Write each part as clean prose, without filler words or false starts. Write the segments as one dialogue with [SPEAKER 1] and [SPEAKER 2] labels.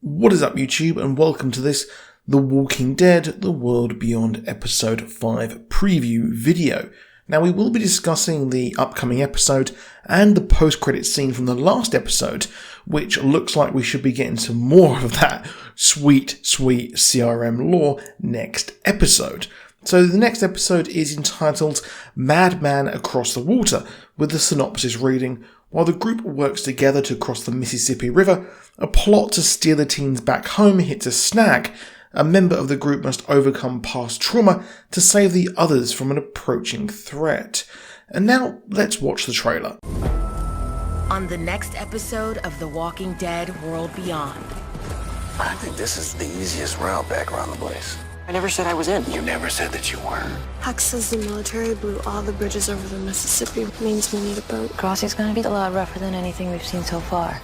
[SPEAKER 1] What is up, YouTube, and welcome to this The Walking Dead The World Beyond Episode 5 preview video. Now, we will be discussing the upcoming episode and the post-credit scene from the last episode, which looks like we should be getting some more of that sweet CRM lore next episode. So the next episode is entitled Madman Across the Water, with the synopsis reading, while the group works together to cross the Mississippi River, a plot to steer the teens back home hits a snag. A member of the group must overcome past trauma to save the others from an approaching threat. And now, let's watch the trailer.
[SPEAKER 2] On the next episode of The Walking Dead World Beyond.
[SPEAKER 3] I think this is the easiest route back around the place.
[SPEAKER 4] I never said I was in.
[SPEAKER 3] You never said that you were.
[SPEAKER 5] Huck says the military blew all the bridges over the Mississippi. Means we need a boat.
[SPEAKER 6] Crossing's gonna be a lot rougher than anything we've seen so far.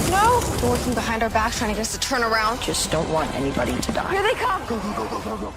[SPEAKER 5] No! They're working behind our backs trying to get us to turn around.
[SPEAKER 4] Just don't want anybody to die.
[SPEAKER 5] Here they come!
[SPEAKER 3] Go.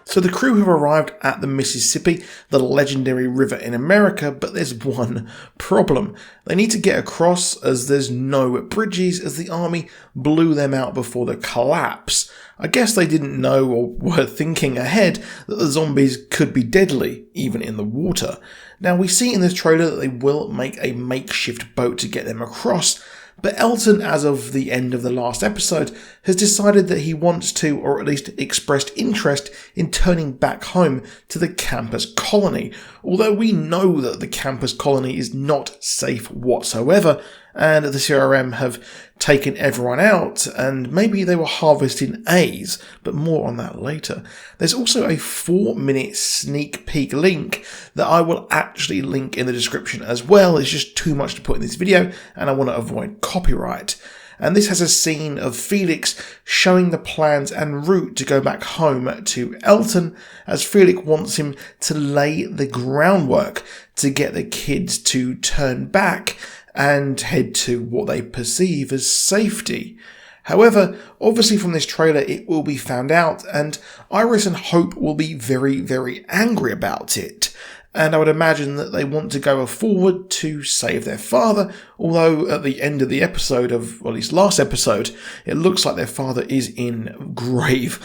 [SPEAKER 1] So the crew have arrived at the Mississippi, the legendary river in America, but there's one problem. They need to get across as there's no bridges as the army blew them out before the collapse. I guess they didn't know or were thinking ahead that the zombies could be deadly, even in the water. Now we see in this trailer that they will make a makeshift boat to get them across, but Elton, as of the end of the last episode, has decided that he wants to, or at least expressed interest in turning back home to the campus colony, although we know that the campus colony is not safe whatsoever, and the CRM have taken everyone out, and maybe they were harvesting A's, but more on that later. There's also a 4-minute sneak peek link that I will actually link in the description as well. It's just too much to put in this video, and I want to avoid copyright. And this has a scene of Felix showing the plans and route to go back home to Elton, as Felix wants him to lay the groundwork to get the kids to turn back and head to what they perceive as safety. However, obviously from this trailer it will be found out, and Iris and Hope will be very angry about it. And I would imagine that they want to go forward to save their father, although at the end of the episode or at least last episode, it looks like their father is in grave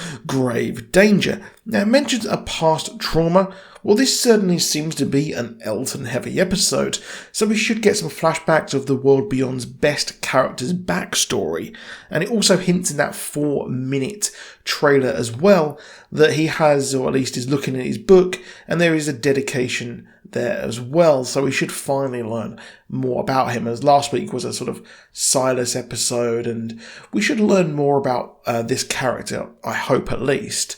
[SPEAKER 1] danger. Now, it mentions a past trauma. Well, this certainly seems to be an Elton-heavy episode, so we should get some flashbacks of the World Beyond's best character's backstory. And it also hints in that 4-minute trailer as well that he has, or at least is looking at his book, and there is a dedication there as well, so we should finally learn more about him, as last week was a sort of Silas episode, and we should learn more about this character, I hope at least.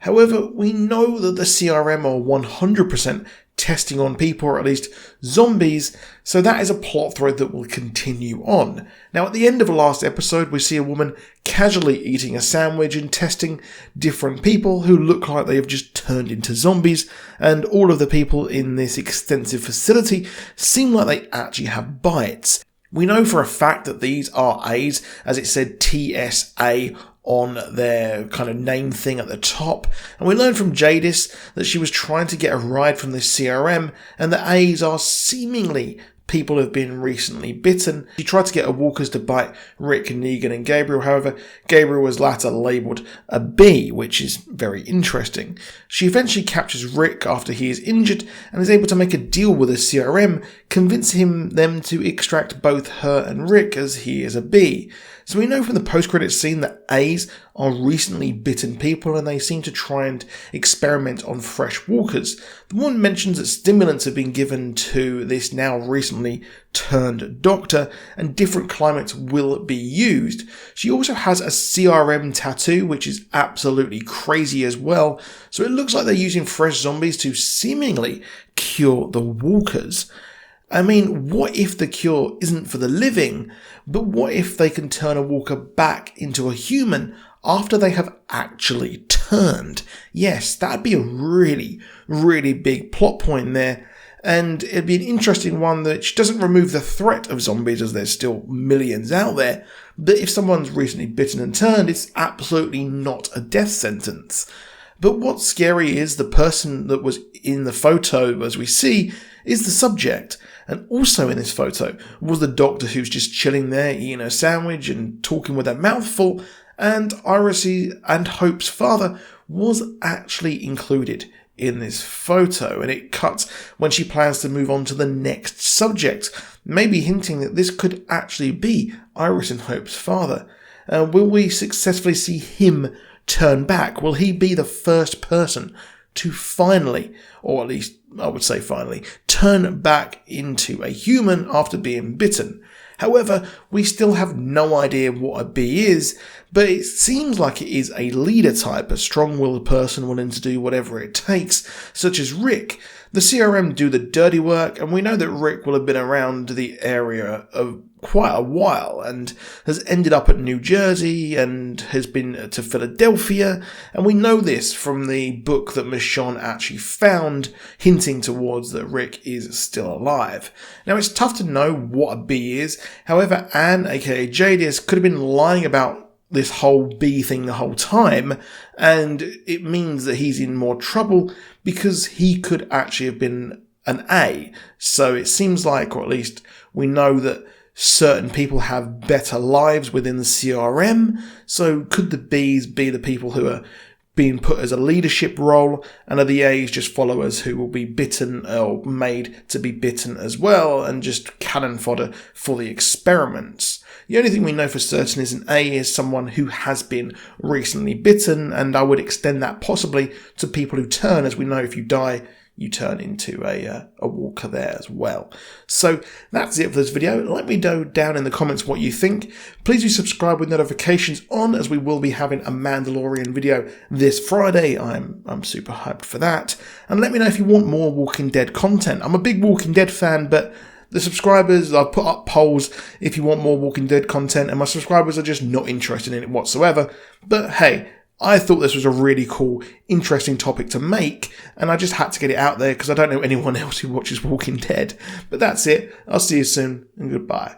[SPEAKER 1] However, we know that the CRM are 100% testing on people, or at least zombies, so that is a plot thread that will continue on. Now, at the end of the last episode, we see a woman casually eating a sandwich and testing different people who look like they have just turned into zombies, and all of the people in this extensive facility seem like they actually have bites. We know for a fact that these are A's, as it said TSA on their kind of name thing at the top. And we learned from Jadis that she was trying to get a ride from the CRM, and the A's are seemingly people who have been recently bitten. She tried to get her walkers to bite Rick, Negan and Gabriel. However, Gabriel was later labelled a B, which is very interesting. She eventually captures Rick after he is injured and is able to make a deal with the CRM, convincing them to extract both her and Rick, as he is a B. So we know from the post-credits scene that A's are recently bitten people, and they seem to try and experiment on fresh walkers. The woman mentions that stimulants have been given to this now recently turned doctor, and different climates will be used. She also has a CRM tattoo, which is absolutely crazy as well. So it looks like they're using fresh zombies to seemingly cure the walkers. I mean, what if the cure isn't for the living, but what if they can turn a walker back into a human after they have actually turned? Yes, that'd be a really big plot point there, and it'd be an interesting one which doesn't remove the threat of zombies, as there's still millions out there, but if someone's recently bitten and turned, it's absolutely not a death sentence. But what's scary is the person that was in the photo, as we see, is the subject. And also in this photo was the doctor who's just chilling there, eating a sandwich and talking with a mouthful, and Iris and Hope's father was actually included in this photo, and it cuts when she plans to move on to the next subject, maybe hinting that this could actually be Iris and Hope's father. Will we successfully see him turn back? Will he be the first person to finally, or at least I would say finally, turn back into a human after being bitten? However, we still have no idea what a bee is, but it seems like it is a leader type, a strong-willed person willing to do whatever it takes, such as Rick. The CRM do the dirty work, and we know that Rick will have been around the area of quite a while and has ended up at New Jersey and has been to Philadelphia, and we know this from the book that Michonne actually found, hinting towards that Rick is still alive. Now, it's tough to know what a bee is. However, Anne, aka Jadis, could have been lying about this whole bee thing the whole time, and it means that he's in more trouble because he could actually have been an A. So it seems like, or at least we know that certain people have better lives within the CRM. So could the Bs be the people who are being put as a leadership role, and are the A's just followers who will be bitten or made to be bitten as well, and just cannon fodder for the experiments? The only thing we know for certain is an A is someone who has been recently bitten, and I would extend that possibly to people who turn, as we know if you die, you turn into a walker there as well. So that's it for this video. Let me know down in the comments what you think. Please do subscribe with notifications on, as we will be having a Mandalorian video this Friday. I'm super hyped for that. And let me know if you want more Walking Dead content. I'm a big Walking Dead fan, but the subscribers, I've put up polls if you want more Walking Dead content, and my subscribers are just not interested in it whatsoever. But hey, I thought this was a really cool, interesting topic to make, and I just had to get it out there because I don't know anyone else who watches Walking Dead. But that's it. I'll see you soon, and goodbye.